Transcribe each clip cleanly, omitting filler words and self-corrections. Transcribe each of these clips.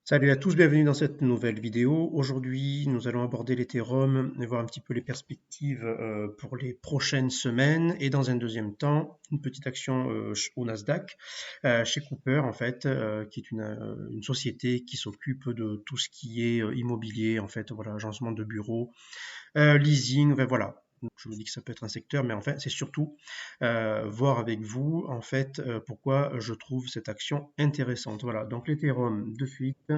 Salut à tous, bienvenue dans cette nouvelle vidéo. Aujourd'hui, nous allons aborder l'Ethereum et voir un petit peu les perspectives pour les prochaines semaines. Et dans un deuxième temps, une petite action au Nasdaq, chez Cooper en fait, qui est une société qui s'occupe de tout ce qui est immobilier, en fait, voilà, agencement de bureaux, leasing, enfin, voilà. Donc, je me dis que ça peut être un secteur, mais en fait, c'est surtout voir avec vous, en fait, pourquoi je trouve cette action intéressante. Voilà, donc l'Ethereum, de suite.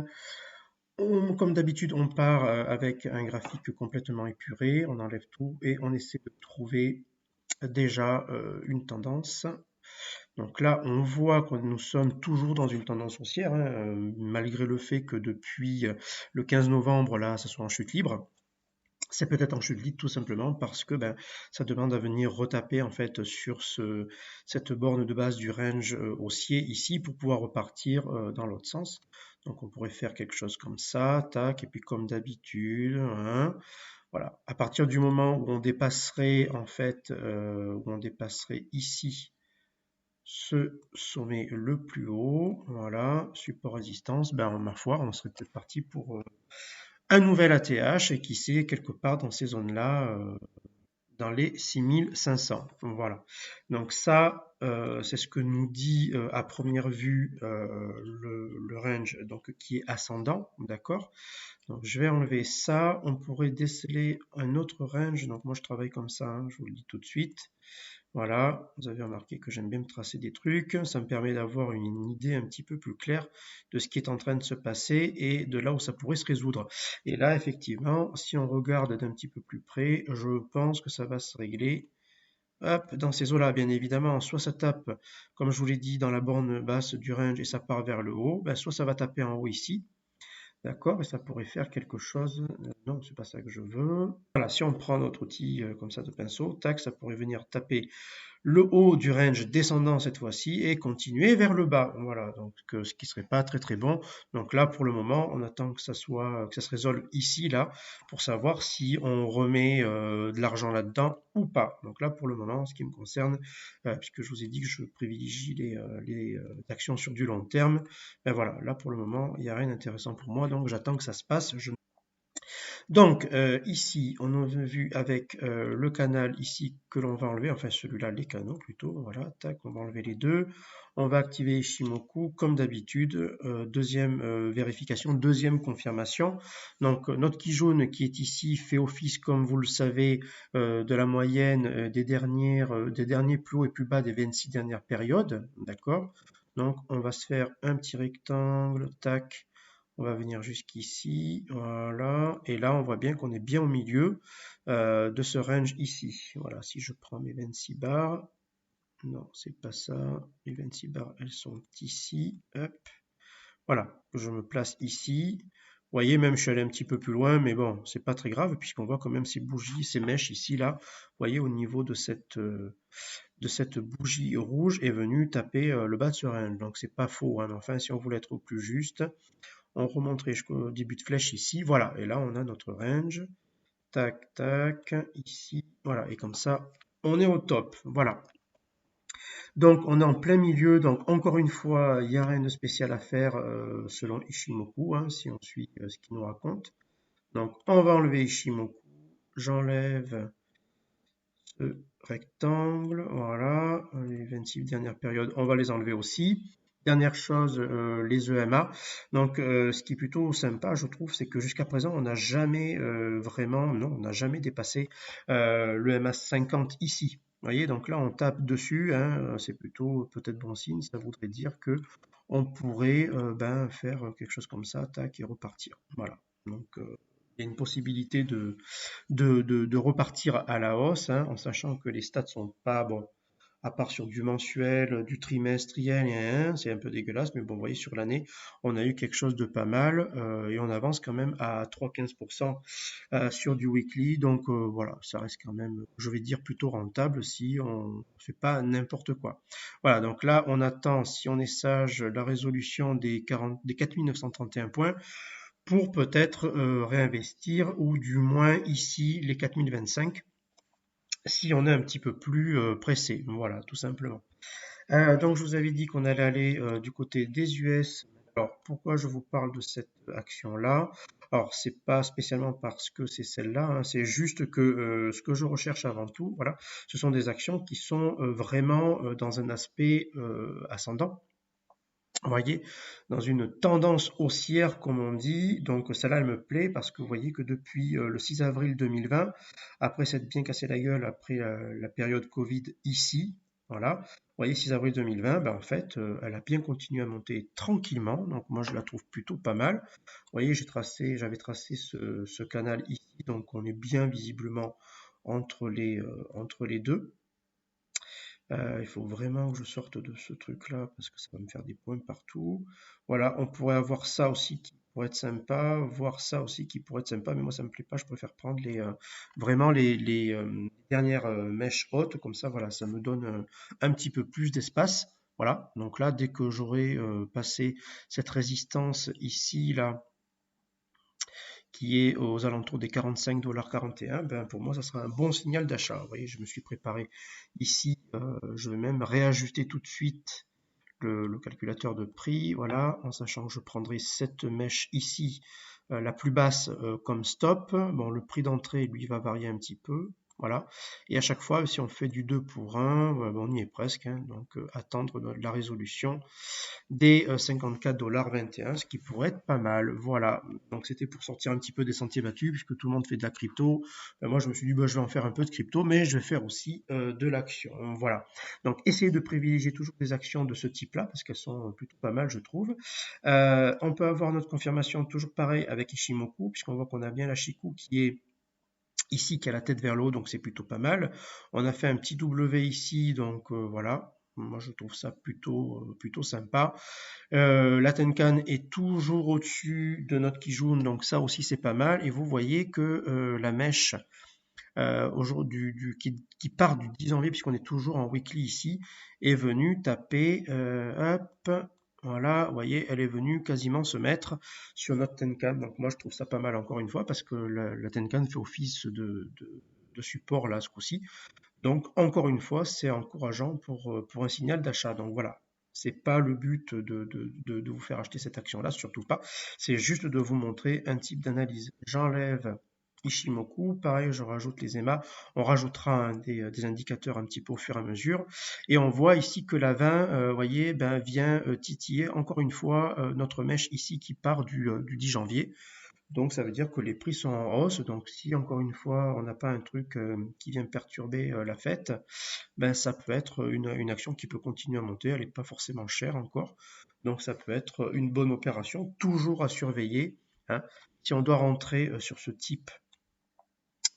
Comme d'habitude, on part avec un graphique complètement épuré, on enlève tout et on essaie de trouver déjà une tendance. Donc là, on voit que nous sommes toujours dans une tendance haussière, hein, malgré le fait que depuis le 15 novembre, là, ça soit en chute libre. C'est peut-être en chute libre tout simplement parce que ben, ça demande à venir retaper en fait sur cette borne de base du range haussier ici pour pouvoir repartir dans l'autre sens. Donc on pourrait faire quelque chose comme ça, tac, et puis comme d'habitude, hein, voilà. À partir du moment où on dépasserait en fait, où on dépasserait ici ce sommet le plus haut, voilà, support résistance, ben ma foi, on serait peut-être parti pour un nouvel ATH et qui sait quelque part dans ces zones-là, dans les 6500. Voilà. Donc ça, c'est ce que nous dit à première vue le range donc, qui est ascendant, d'accord. Donc je vais enlever ça. On pourrait déceler un autre range. Donc moi je travaille comme ça, hein, je vous le dis tout de suite. Voilà, vous avez remarqué que j'aime bien me tracer des trucs, ça me permet d'avoir une idée un petit peu plus claire de ce qui est en train de se passer et de là où ça pourrait se résoudre. Et là, effectivement, si on regarde d'un petit peu plus près, je pense que ça va se régler. Hop, dans ces eaux-là, bien évidemment, soit ça tape, comme je vous l'ai dit, dans la borne basse du range et ça part vers le haut, ben, soit ça va taper en haut ici, d'accord, et ça pourrait faire quelque chose. Non, c'est pas ça que je veux. Voilà, si on prend notre outil comme ça de pinceau, tac, ça pourrait venir taper le haut du range descendant cette fois-ci et continuer vers le bas. Voilà, donc ce qui serait pas très très bon. Donc là, pour le moment, on attend que ça soit, que ça se résolve ici, là, pour savoir si on remet de l'argent là-dedans ou pas. Donc là, pour le moment, en ce qui me concerne, puisque je vous ai dit que je privilégie les actions sur du long terme, ben voilà, là pour le moment, il n'y a rien d'intéressant pour moi, donc j'attends que ça se passe. Donc ici, on a vu avec le canal ici que l'on va enlever, enfin celui-là, les canaux plutôt, voilà, tac, on va enlever les deux. On va activer Ishimoku comme d'habitude, deuxième vérification, deuxième confirmation. Donc notre qui jaune qui est ici fait office, comme vous le savez, de la moyenne des derniers plus hauts et plus bas des 26 dernières périodes, d'accord. Donc on va se faire un petit rectangle, tac, on va venir jusqu'ici, voilà. Et là, on voit bien qu'on est bien au milieu de ce range ici. Voilà, si je prends mes 26 barres, non, c'est pas ça. Les 26 barres, elles sont ici. Hop, voilà, je me place ici. Vous voyez, même je suis allé un petit peu plus loin, mais bon, c'est pas très grave, puisqu'on voit quand même ces bougies, ces mèches ici, là. Vous voyez, au niveau de cette bougie rouge est venue taper le bas de ce range. Donc c'est pas faux, hein, mais enfin, si on voulait être au plus juste, on remonterait jusqu'au début de flèche ici, voilà, et là on a notre range, tac, tac, ici, voilà, et comme ça, on est au top, voilà. Donc on est en plein milieu, donc encore une fois, il n'y a rien de spécial à faire selon Ishimoku, hein, si on suit ce qu'il nous raconte. Donc on va enlever Ishimoku, j'enlève ce rectangle, voilà, les 26 dernières périodes, on va les enlever aussi. Dernière chose, les EMA. Donc, ce qui est plutôt sympa, je trouve, c'est que jusqu'à présent, on n'a jamais vraiment, non, on n'a jamais dépassé l'EMA 50 ici. Vous voyez, donc là, on tape dessus, hein, c'est plutôt peut-être bon signe, ça voudrait dire que on pourrait ben, faire quelque chose comme ça, tac, et repartir. Voilà. Donc, il y a une possibilité de repartir à la hausse, hein, en sachant que les stats sont pas bon, à part sur du mensuel, du trimestriel, hein, c'est un peu dégueulasse, mais bon, vous voyez, sur l'année, on a eu quelque chose de pas mal et on avance quand même à 3,15% sur du weekly, donc voilà, ça reste quand même, je vais dire, plutôt rentable si on fait pas n'importe quoi. Voilà, donc là, on attend, si on est sage, la résolution des 4931 points pour peut-être réinvestir ou du moins ici les 4025 si on est un petit peu plus pressé. Voilà, tout simplement. Donc je vous avais dit qu'on allait aller du côté des US. Alors, pourquoi je vous parle de cette action-là? Alors, c'est pas spécialement parce que c'est celle-là, hein, c'est juste que ce que je recherche avant tout, voilà, ce sont des actions qui sont vraiment dans un aspect ascendant. Vous voyez, dans une tendance haussière, comme on dit. Donc, celle-là, elle me plaît parce que vous voyez que depuis le 6 avril 2020, après s'être bien cassé la gueule après la période Covid ici, voilà, vous voyez, 6 avril 2020, ben, en fait, elle a bien continué à monter tranquillement. Donc, moi, je la trouve plutôt pas mal. Vous voyez, j'avais tracé ce canal ici. Donc, on est bien visiblement entre les deux. Il faut vraiment que je sorte de ce truc-là parce que ça va me faire des points partout. Voilà, on pourrait avoir ça aussi qui pourrait être sympa, voir ça aussi qui pourrait être sympa, mais moi ça me plaît pas, je préfère prendre vraiment les dernières mèches hautes, comme ça, voilà, ça me donne un petit peu plus d'espace. Voilà, donc là, dès que j'aurai passé cette résistance ici, là, qui est aux alentours des 45,41 $, ben pour moi, ça sera un bon signal d'achat. Vous voyez, je me suis préparé ici. Je vais même réajuster tout de suite le calculateur de prix. Voilà, en sachant que je prendrai cette mèche ici, la plus basse, comme stop. Bon, le prix d'entrée, lui, va varier un petit peu. Voilà. Et à chaque fois, si on fait du 2 pour 1, on y est presque, hein. Donc, attendre la résolution des 54,21 $, ce qui pourrait être pas mal. Voilà. Donc, c'était pour sortir un petit peu des sentiers battus, puisque tout le monde fait de la crypto. Moi, je me suis dit, bah, je vais en faire un peu de crypto, mais je vais faire aussi de l'action. Voilà. Donc, essayez de privilégier toujours des actions de ce type-là, parce qu'elles sont plutôt pas mal, je trouve. On peut avoir notre confirmation toujours pareil avec Ishimoku, puisqu'on voit qu'on a bien la Chikou qui est ici, qui a la tête vers le haut, donc c'est plutôt pas mal. On a fait un petit W ici, donc voilà. Moi, je trouve ça plutôt sympa. La Tenkan est toujours au-dessus de notre Kijun, donc ça aussi c'est pas mal. Et vous voyez que la mèche qui part du 10 janvier, puisqu'on est toujours en weekly ici, est venue taper, hop, voilà, vous voyez, elle est venue quasiment se mettre sur notre Tenkan. Donc moi je trouve ça pas mal encore une fois, parce que la Tenkan fait office de support là ce coup-ci. Donc encore une fois, c'est encourageant pour un signal d'achat. Donc voilà, c'est pas le but de vous faire acheter cette action-là, surtout pas. C'est juste de vous montrer un type d'analyse. J'enlève Ishimoku, pareil, je rajoute les EMA. On rajoutera des indicateurs un petit peu au fur et à mesure. Et on voit ici que la 20, voyez, ben, vient titiller encore une fois notre mèche ici qui part du 10 janvier. Donc ça veut dire que les prix sont en hausse. Donc si encore une fois on n'a pas un truc qui vient perturber la fête, ben ça peut être une action qui peut continuer à monter. Elle n'est pas forcément chère encore. Donc ça peut être une bonne opération, toujours à surveiller, hein. Si on doit rentrer sur ce type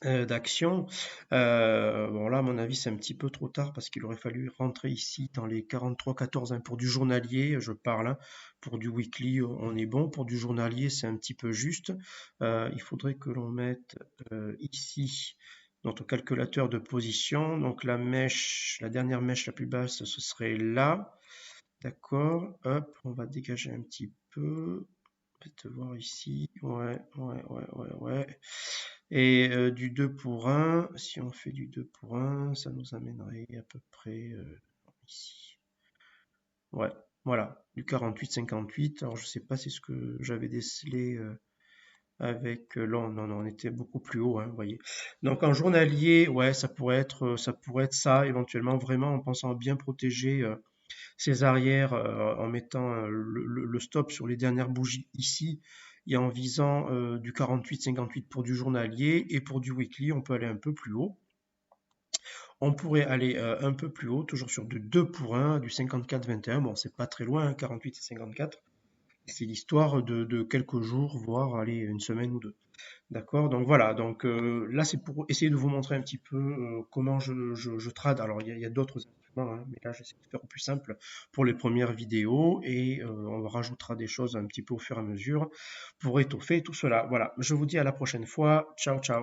d'action. Bon là, à mon avis, c'est un petit peu trop tard parce qu'il aurait fallu rentrer ici dans les 43,14, hein, pour du journalier, je parle, hein. Pour du weekly, on est bon. Pour du journalier, c'est un petit peu juste. Il faudrait que l'on mette ici notre calculateur de position. Donc la dernière mèche la plus basse, ce serait là. D'accord. Hop, on va dégager un petit peu. Peut-être voir ici. Ouais. Et du 2 pour 1, si on fait du 2 pour 1, ça nous amènerait à peu près ici. Ouais, voilà, du 48-58. Alors je sais pas si c'est ce que j'avais décelé avec là, non, on était beaucoup plus haut, hein, vous voyez. Donc en journalier, ouais, ça pourrait être ça, éventuellement, vraiment en pensant à bien protéger ses arrières en mettant le stop sur les dernières bougies ici et en visant du 48-58 pour du journalier, et pour du weekly, on peut aller un peu plus haut. On pourrait aller un peu plus haut, toujours sur du 2 pour 1, du 54-21. Bon, c'est pas très loin, hein, 48 et 54. C'est l'histoire de quelques jours, voire aller une semaine ou deux. D'accord, donc voilà, donc là c'est pour essayer de vous montrer un petit peu comment je trade. Alors il y a d'autres instruments, hein, mais là j'essaie de faire au plus simple pour les premières vidéos, et on rajoutera des choses un petit peu au fur et à mesure pour étoffer tout cela. Voilà, je vous dis à la prochaine fois. Ciao, ciao.